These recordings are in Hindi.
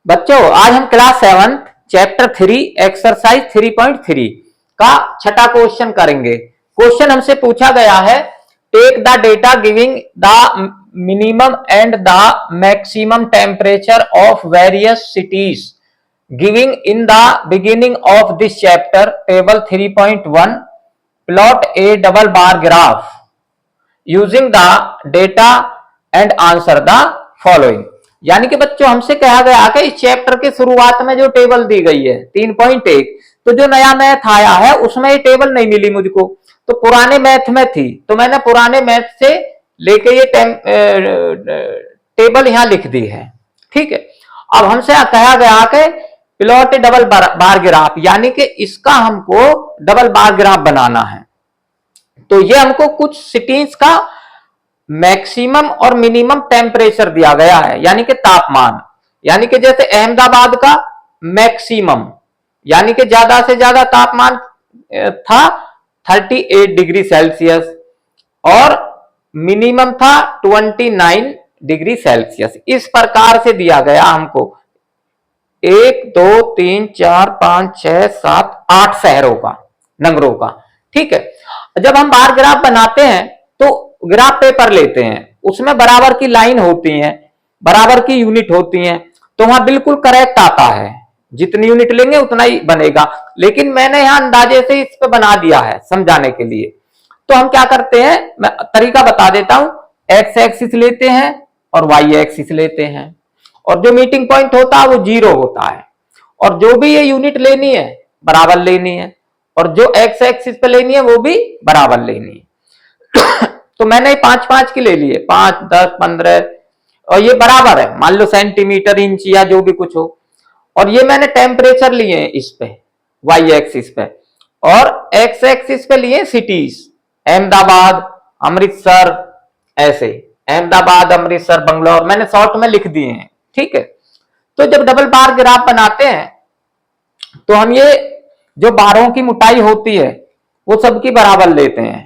बच्चों आज हम क्लास 7 चैप्टर 3 एक्सरसाइज 3.3 का छठा क्वेश्चन करेंगे। क्वेश्चन हमसे पूछा गया है, take the data giving the minimum and the maximum temperature of various cities giving in the beginning of this chapter table 3.1 plot a double bar graph using the data and answer the following. यानी कि बच्चों हमसे कहा गया कि इस चैप्टर के शुरुआत में जो टेबल दी गई है 3.1, तो जो नया मैथ आया है उसमें ये टेबल नहीं मिली मुझको, तो पुराने मैथ में थी, तो मैंने पुराने मैथ से लेके ये टेबल यहां लिख दी है। ठीक है, अब हमसे कहा गया कि प्लॉट डबल बार ग्राफ, यानी कि इसका हमको डबल बार ग्राफ बनाना है। तो ये हमको कुछ सिटीज का मैक्सिमम और मिनिमम टेम्परेचर दिया गया है, यानी कि तापमान, यानी कि जैसे अहमदाबाद का मैक्सिमम यानी कि ज्यादा से ज्यादा तापमान था 38 डिग्री सेल्सियस और मिनिमम था 29 डिग्री सेल्सियस। इस प्रकार से दिया गया हमको 1 2 3 4 5 6 7 8 शहरों का, नगरों का। ठीक है, जब हम बार ग्राफ बनाते हैं तो ग्राफ पेपर लेते हैं, उसमें बराबर की लाइन होती है, बराबर की यूनिट होती है, तो वहां बिल्कुल करेक्ट आता है, जितनी यूनिट लेंगे उतना ही बनेगा। लेकिन मैंने यहां अंदाजे से इस पे बना दिया है समझाने के लिए। तो हम क्या करते हैं, मैं तरीका बता देता हूं। एक्स एक्सिस लेते हैं और वाई एक्सिस लेते हैं, और जो मीटिंग पॉइंट होता है वो 0 होता है, और जो भी ये यूनिट लेनी है बराबर लेनी है, और जो एक्स एक्सिस पे लेनी है वो भी बराबर लेनी है। तो मैंने 5-5 की ले लिए, 5 10 15, और ये बराबर है, मान लो सेंटीमीटर इंच या जो भी कुछ हो। और ये मैंने टेम्परेचर लिए इस पे वाई एक्सिस पे, और एक्स एक्सिस पे लिए सिटीज, अहमदाबाद, अमृतसर, ऐसे अहमदाबाद, अमृतसर, बंगलौर मैंने शॉर्ट में लिख दिए हैं। ठीक है, तो जब डबल बार ग्राफ बनाते हैं तो हम ये जो बारों की मोटाई होती है वो सबकी बराबर लेते हैं,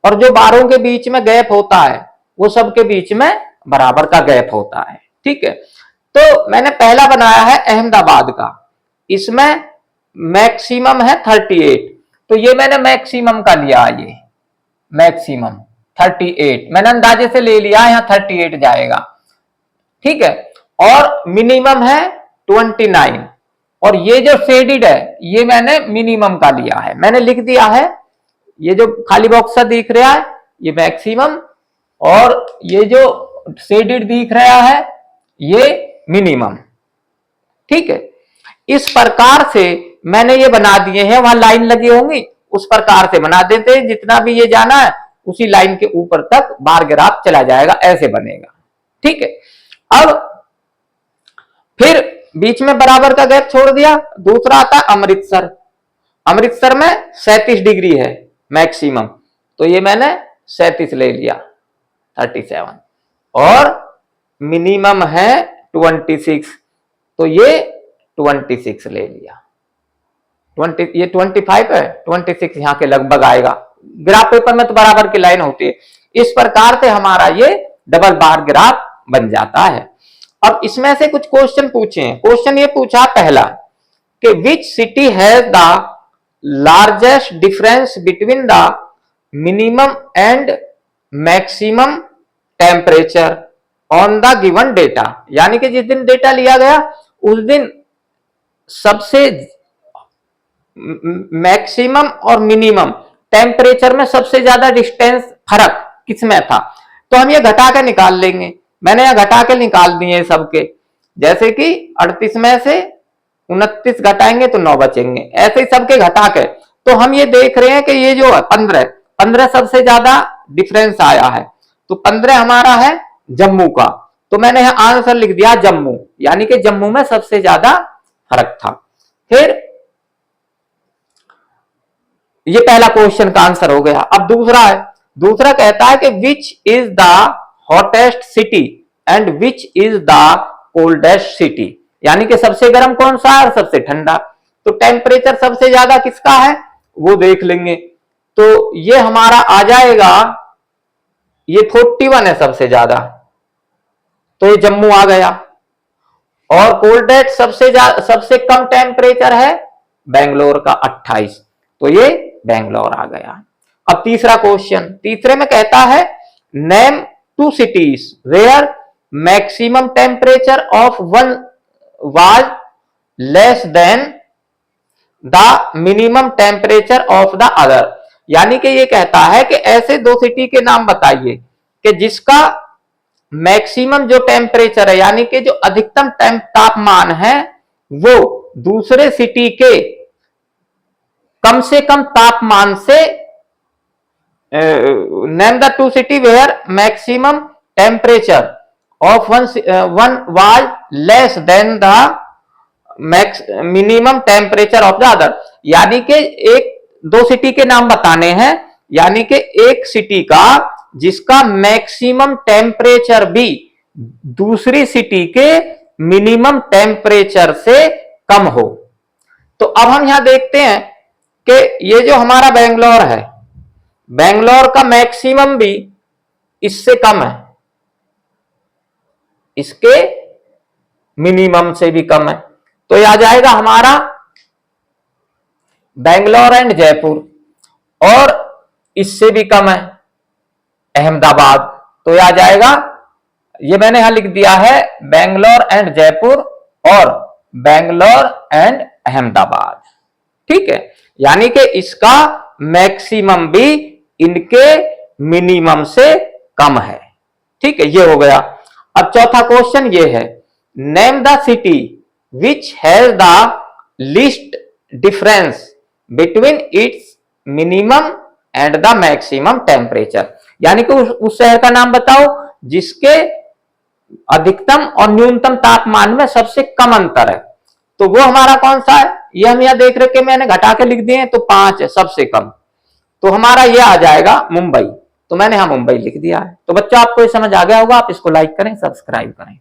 और जो बारों के बीच में गैप होता है वो सबके बीच में बराबर का गैप होता है। ठीक है, तो मैंने पहला बनाया है अहमदाबाद का, इसमें मैक्सिमम है 38, तो ये मैंने मैक्सिमम का लिया, ये मैक्सिमम 38 मैंने अंदाजे से ले लिया, यहां 38 जाएगा। ठीक है, और मिनिमम है 29, और ये जो शेडिड है ये मैंने मिनिमम का लिया है, मैंने लिख दिया है, ये जो खाली बॉक्स सा दिख रहा है ये मैक्सिमम, और ये जो शेडिड दिख रहा है ये मिनिमम। ठीक है, इस प्रकार से मैंने ये बना दिए हैं, वहां लाइन लगी होंगी उस प्रकार से बना देते हैं, जितना भी ये जाना है उसी लाइन के ऊपर तक बार ग्राफ चला जाएगा, ऐसे बनेगा। ठीक है, अब फिर बीच में बराबर का गैप छोड़ दिया। दूसरा आता है अमृतसर, अमृतसर में 37 डिग्री है मैक्सिमम, तो ये मैंने 37 ले लिया 37, और मिनिमम है 26, तो ये 26 ले लिया। 20 ये 25 है, 26 यहां के लगभग आएगा, ग्राफ पेपर में तो बराबर की लाइन होती है। इस प्रकार से हमारा ये डबल बार ग्राफ बन जाता है। अब इसमें से कुछ क्वेश्चन पूछे हैं। क्वेश्चन ये पूछा पहला कि which city has the largest difference between the minimum and maximum temperature on the given data, यानी कि जिस दिन डेटा लिया गया उस दिन सबसे मैक्सिमम और मिनिमम टेम्परेचर में सबसे ज्यादा डिस्टेंस फर्क किसमें था, तो हम ये घटा के निकाल लेंगे। मैंने यह घटा के निकाल दिए सबके, जैसे कि 38 में से 29 घटाएंगे तो 9 बचेंगे, ऐसे ही सबके घटा के। तो हम ये देख रहे हैं कि ये जो 15 सबसे ज्यादा डिफरेंस आया है, तो 15 हमारा है जम्मू का, तो मैंने यहां आंसर लिख दिया जम्मू, यानी कि जम्मू में सबसे ज्यादा फर्क था। फिर ये पहला क्वेश्चन का आंसर हो गया। अब दूसरा है, दूसरा कहता है कि which is the hottest city and which is the coldest city, यानी कि सबसे गर्म कौन सा है और सबसे ठंडा, तो टेम्परेचर सबसे ज्यादा किसका है वो देख लेंगे। तो ये हमारा आ जाएगा, ये 41 है सबसे ज्यादा, तो ये जम्मू आ गया। और कोल्डेस्ट सबसे कम टेम्परेचर है बेंगलोर का 28। तो ये बेंगलोर आ गया। अब तीसरा क्वेश्चन, तीसरे में कहता है name 2 cities where maximum temperature of one was less than the minimum temperature of the other. यानी कि ये कहता है कि ऐसे 2 सिटी के नाम बताइए कि जिसका मैक्सिमम जो टेम्परेचर है यानी कि जो अधिकतम तापमान है वो दूसरे सिटी के कम से कम तापमान से, name the 2 city where maximum temperature of one was less than the minimum temperature of the other. यानी कि एक 2 सिटी के नाम बताने हैं, यानी कि एक सिटी का जिसका मैक्सिमम टेम्परेचर भी दूसरी सिटी के मिनिमम टेम्परेचर से कम हो। तो अब हम यहां देखते हैं कि ये जो हमारा बेंगलोर है, बेंगलोर का मैक्सिमम भी इससे कम है, इसके मिनिमम से भी कम है। तो यह आ जाएगा हमारा बेंगलोर एंड जयपुर, और इससे भी कम है अहमदाबाद। तो यह आ जाएगा, ये मैंने यहां लिख दिया है बेंगलोर एंड जयपुर और बेंगलोर एंड अहमदाबाद। ठीक है, यानी कि इसका मैक्सिमम भी इनके मिनिमम से कम है। ठीक है, ये हो गया। अब चौथा क्वेश्चन ये है, name the city which has the least difference between its minimum and the maximum temperature. यानी कि उस शहर का नाम बताओ जिसके अधिकतम और न्यूनतम तापमान में सबसे कम अंतर है। तो वो हमारा कौन सा है, ये हम यहां देख रहे कि मैंने घटा के लिख दिए हैं, तो 5 है सबसे कम। तो हमारा ये आ जाएगा मुंबई। तो मैंने यहां मुंबई लिख दिया है। तो बच्चों आपको ये समझ आ गया होगा, आप इसको लाइक करें, सब्सक्राइब करें।